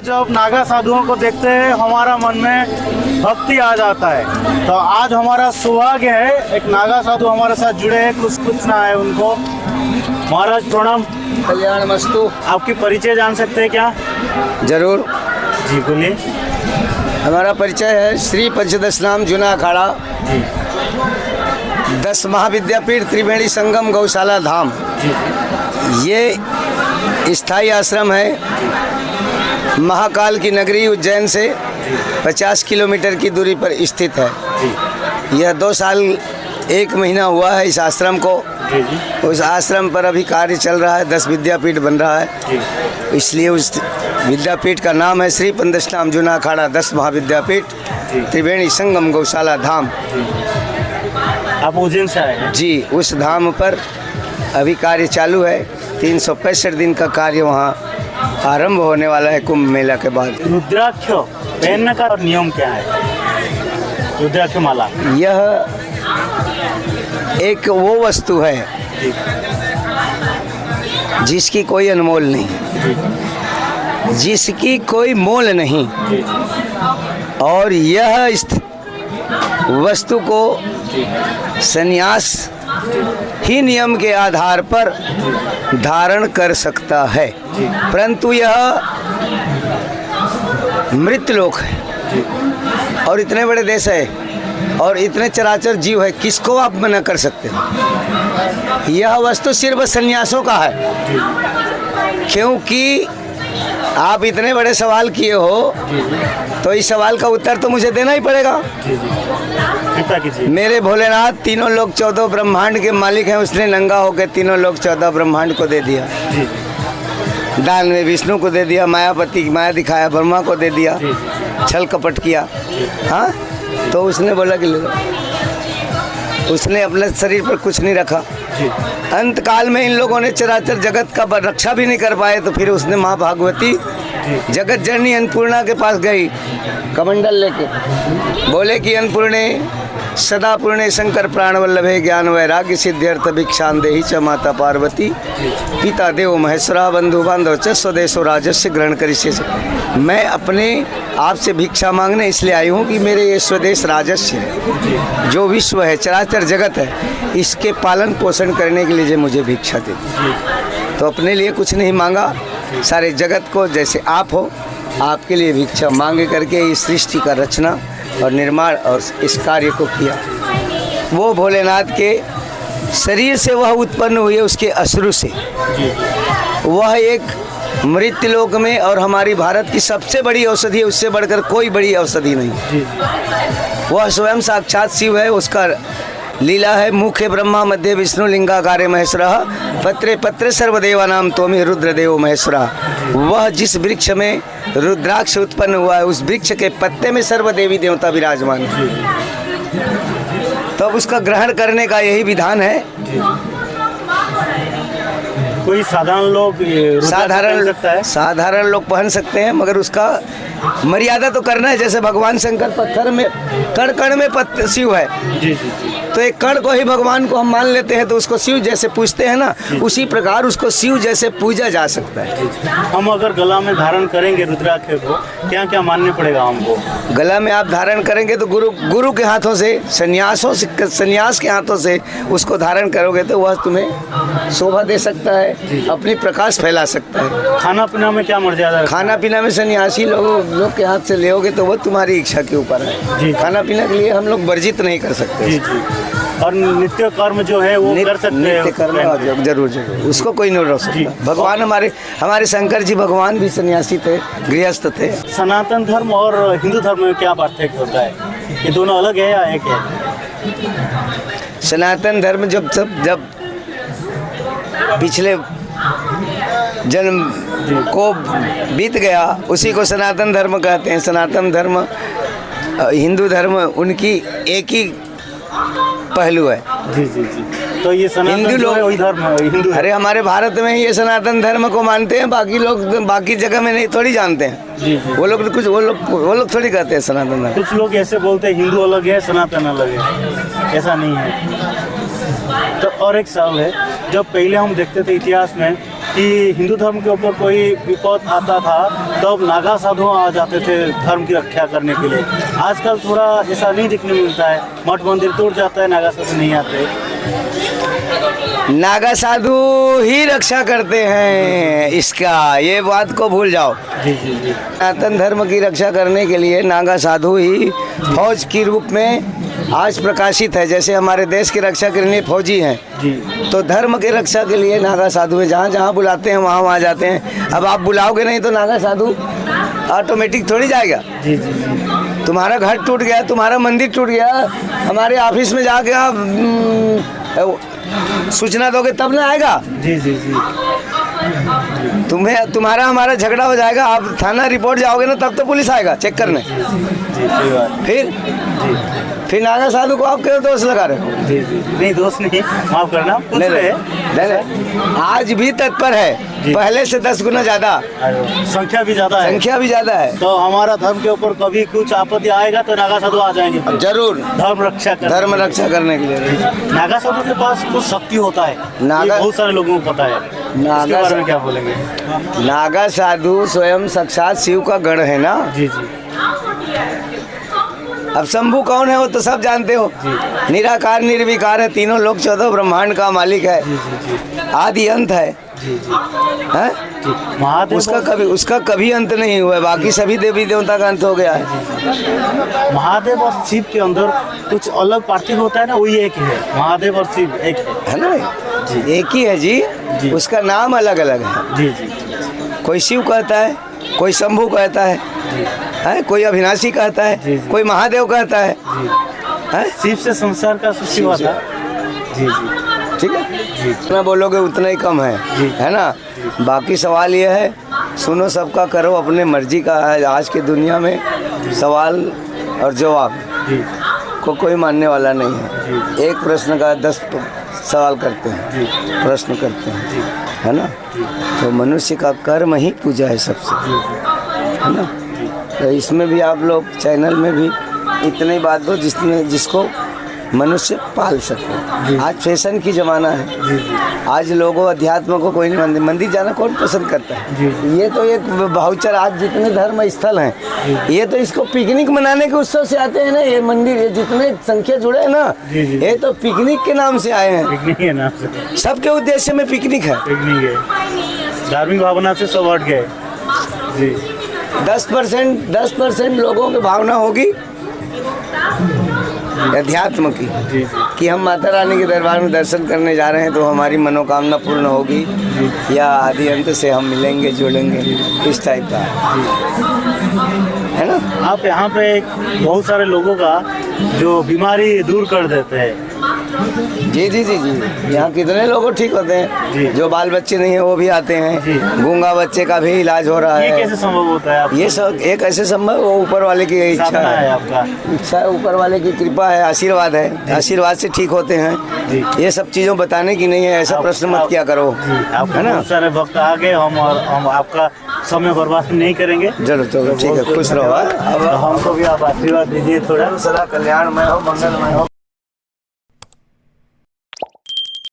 जब नागा साधुओं को देखते हैं हमारा मन में भक्ति आ जाता है। तो आज हमारा सौभाग्य है एक नागा साधु हमारे साथ जुड़े हैं, कुछ पूछना है उनको। महाराज प्रणाम। कल्याण मस्तु। आपकी परिचय जान सकते हैं क्या? जरूर जी बोलिए। हमारा परिचय है श्री पंचदश नाम जूना अखाड़ा 10 महाविद्यापीठ त्रिवेणी संगम गौशाला धाम। ये स्थायी आश्रम है, महाकाल की नगरी उज्जैन से 50 किलोमीटर की दूरी पर स्थित है। यह 2 साल 1 महीना हुआ है इस आश्रम को। उस आश्रम पर अभी कार्य चल रहा है, 10 विद्यापीठ बन रहा है, इसलिए उस विद्यापीठ का नाम है श्री पंचदश नाम जूना अखाड़ा 10 महाविद्यापीठ त्रिवेणी संगम गौशाला धाम। आप उज्जैन से आए हैं? जी। उस धाम पर अभी कार्य चालू है। 365 दिन का कार्य वहाँ आरंभ होने वाला है कुंभ मेला के बाद। रुद्राक्ष पहनने का नियम क्या है? रुद्राक्ष माला यह एक वो वस्तु है जिसकी कोई अनमोल नहीं, जिसकी कोई मोल नहीं, और यह वस्तु को संन्यास ही नियम के आधार पर धारण कर सकता है, परंतु यह मृतलोक है और इतने बड़े देश है और इतने चराचर जीव है, किसको आप मना कर सकते हो? यह वस्तु सिर्फ सन्यासों का है, क्योंकि आप इतने बड़े सवाल किए हो तो इस सवाल का उत्तर तो मुझे देना ही पड़ेगा। मेरे भोलेनाथ तीनों लोग 14 ब्रह्मांड के मालिक हैं, उसने नंगा होकर तीनों लोग 14 ब्रह्मांड को दे दिया। दान में विष्णु को दे दिया, मायापति माया दिखाया, ब्रह्मा को दे दिया, छल कपट किया। हाँ, तो उसने बोला कि उसने अपने शरीर पर कुछ नहीं रखा। अंत काल में इन लोगों ने चराचर जगत का रक्षा भी नहीं कर पाए, तो फिर उसने माँ भागवती जगत जननी अन्नपूर्णा के पास गई कमंडल लेके, बोले कि अन्नपूर्णे सदा पूर्णे शंकर प्राणवल्लभे ज्ञान वैराग्य सिद्ध्यर्थ भिक्षां देहि च माता पार्वती पिता देव महेश्वरा बंधु बांधव च स्वदेशो राजस्य ग्रहण करिष्ये। मैं अपने आप से भिक्षा मांगने इसलिए आई हूँ कि मेरे ये स्वदेश राजस्य है, जो विश्व है चराचर जगत है, इसके पालन पोषण करने के लिए मुझे भिक्षा दे। तो अपने लिए कुछ नहीं मांगा, सारे जगत को जैसे आप हो आपके लिए भिक्षा मांगे करके इस सृष्टि का रचना और निर्माण और इस कार्य को किया। वो भोलेनाथ के शरीर से वह उत्पन्न हुई है, उसके अश्रु से। वह एक मृत्युलोक में और हमारी भारत की सबसे बड़ी औषधि है, उससे बढ़कर कोई बड़ी औषधि नहीं। वह स्वयं साक्षात शिव है, उसका लीला है मुख्य ब्रह्मा मध्य विष्णु लिंगाकारे महेश्वरः पत्रे पत्रे सर्वदेवानां तोमि रुद्रदेव महेश्वरः। वह जिस वृक्ष में रुद्राक्ष उत्पन्न हुआ है, उस वृक्ष के पत्ते में सर्वदेवी देवता विराजमान है। तो उसका ग्रहण करने का यही विधान है। कोई साधारण लोग पहन सकते हैं, मगर उसका मर्यादा तो करना है। जैसे भगवान शंकर पत्थर में कण कण में शिव है, तो एक कण को ही भगवान को हम मान लेते हैं, तो उसको शिव जैसे पूजते हैं ना, उसी प्रकार उसको शिव जैसे पूजा जा सकता है। हम अगर गला में धारण करेंगे रुद्राक्ष को, क्या क्या मानने पड़ेगा हमको? गला में आप धारण करेंगे तो गुरु के हाथों से, संन्यास के हाथों से उसको धारण करोगे तो वह तुम्हें शोभा दे सकता है, अपनी प्रकाश फैला सकता है। खाना पीना में क्या मर्यादा है? खाना पीना में सन्यासी लोग के हाथ से लेोगे तो वो तुम्हारी इच्छा के ऊपर है। खाना पीना के लिए हम लोग वर्जित नहीं कर सकते। और नित्य कर्म जो है वो कर सकते हैं। नित्य कर्म जरूर, उसको कोई नहीं रोक सकता। भगवान हमारे शंकर जी भगवान भी सन्यासी थे, गृहस्थ थे। सनातन धर्म और हिंदू धर्म में क्या पार्थक्य होता है? ये दोनों अलग है या एक है? सनातन धर्म जब पिछले जन्म को बीत गया, उसी को सनातन धर्म कहते हैं। सनातन धर्म हिंदू धर्म उनकी एक ही पहलू है। जी जी जी। तो ये हिंदू लोग वही धर्म है, हिंदू। अरे हमारे भारत में ही ये सनातन धर्म को मानते हैं, बाकी लोग बाकी जगह में नहीं थोड़ी जानते हैं। जी जी। वो लोग थोड़ी कहते हैं सनातन धर्म। कुछ लोग ऐसे बोलते हैं हिंदू अलग है सनातन अलग है, ऐसा नहीं है। तो और एक सवाल है, जब पहले हम देखते थे इतिहास में कि हिंदू धर्म के ऊपर कोई विपद आता था तब नागा साधु आ जाते थे धर्म की रक्षा करने के लिए। आजकल थोड़ा ऐसा नहीं देखने मिलता है, मठ मंदिर टूट जाता है, नागा साधु नहीं आते। नागा साधु ही रक्षा करते हैं इसका, ये बात को भूल जाओ। जी जी जी सनातन धर्म की रक्षा करने के लिए नागा साधु ही फौज के रूप में आज प्रकाशित है। जैसे हमारे देश की रक्षा के लिए फौजी हैं, जी तो धर्म की रक्षा के लिए नागा साधु है। जहाँ जहाँ बुलाते हैं वहाँ वहाँ जाते हैं। अब आप बुलाओगे नहीं तो नागा साधु ऑटोमेटिक थोड़ी जाएगा। जी जी जी तुम्हारा घर टूट गया, तुम्हारा मंदिर टूट गया, हमारे ऑफिस में जाके आप सूचना दोगे तब ना आएगा। जी जी जी तुम्हारा हमारा झगड़ा हो जाएगा, आप थाना रिपोर्ट जाओगे ना तब तो पुलिस आएगा चेक करने। जी सही बात। फिर नागा साधु को आप क्यों दोष लगा रहे हो? जी जी नहीं दोस्त नहीं, माफ करना, पूछ रहे हैं। नहीं, आज भी तत्पर है, पहले से 10 गुना ज्यादा, संख्या भी ज्यादा है। संख्या भी ज्यादा है। तो हमारा धर्म के ऊपर कभी कुछ आपत्ति आएगा तो नागा साधु आ जाएंगे फिर। जरूर धर्म रक्षा करने के लिए। नागा साधु के पास कुछ शक्ति होता है, नागा- ये बहुत सारे लोगों को पता है। इसके बारे में क्या बोलेंगे? नागा साधु स्वयं साक्षात शिव का गण है ना। जी जी अब शंभू कौन है वो तो सब जानते हो। निराकार निर्विकार है, तीनों लोक 14 ब्रह्मांड का मालिक है, जी जी जी आदि अंत है। जी जी हैं? जी महादेव उसका कभी अंत नहीं हुआ है। बाकी सभी देवी देवता का अंत हो गया है। महादेव और शिव के अंदर कुछ अलग पार्थिव होता है ना, वही एक ही है। महादेव और शिव एक है ना जी। एक ही है जी, जी। उसका नाम अलग अलग है। जी जी कोई शिव कहता है, कोई शंभू कहता है, कोई अविनाशी कहता है, जी, जी। कोई महादेव कहता है। हैं? शिव से संसार का सृष्टि हुआ था। जी जी ठीक है, जितना बोलोगे उतना ही कम है, जी। है ना। बाकी सवाल ये है, सुनो सबका करो अपने मर्जी का है। आज की दुनिया में सवाल और जवाब जी को कोई मानने वाला नहीं है। एक प्रश्न का 10 सवाल करते हैं, प्रश्न करते हैं, है ना। तो मनुष्य का कर्म ही पूजा है सबसे, है ना। तो इसमें भी आप लोग चैनल में भी इतनी बात दो जिसको मनुष्य पाल सके। आज फैशन की ज़माना है, आज लोगों अध्यात्म को कोई नहीं, मंदिर जाना कौन पसंद करता है। ये तो एक भाउचर, आज जितने धर्म स्थल हैं ये तो इसको पिकनिक मनाने के उत्सव से आते हैं ना। ये मंदिर, ये जितने संख्या जुड़े हैं ना, ये तो पिकनिक के नाम से आए हैं। पिकनिक है ना, सबके उद्देश्य में पिकनिक है। पिकनिक है, धार्मिक भावना से सब हट गए। जी 10% लोगों की भावना होगी अध्यात्म की, कि हम माता रानी के दरबार में दर्शन करने जा रहे हैं तो हमारी मनोकामना पूर्ण होगी, या आदि अंत से हम मिलेंगे जुड़ेंगे, इस टाइप का है ना। आप यहाँ पे बहुत सारे लोगों का जो बीमारी दूर कर देते हैं। जी जी जी जी यहाँ कितने लोग ठीक होते जी। हैं, जो बाल बच्चे नहीं है वो भी आते जी। हैं। गूंगा बच्चे का भी इलाज हो रहा ये है। कैसे संभव होता है आप? ये सब एक ऐसे संभव, वो ऊपर वाले की इच्छा साधना है है, आपका। इच्छा है, ऊपर वाले की कृपा है, आशीर्वाद है, आशीर्वाद से ठीक होते हैं। जी। ये सब चीज़ों बताने की नहीं है, ऐसा प्रश्न मत किया करो, है ना। बहुत सारे भक्त आ गए, हम आपका समय बर्बाद नहीं करेंगे। चलो चलो ठीक है, खुश रहो। अब हमको भी आप आशीर्वाद दीजिए थोड़ा। सदा कल्याणमय हो, मंगलमय हो।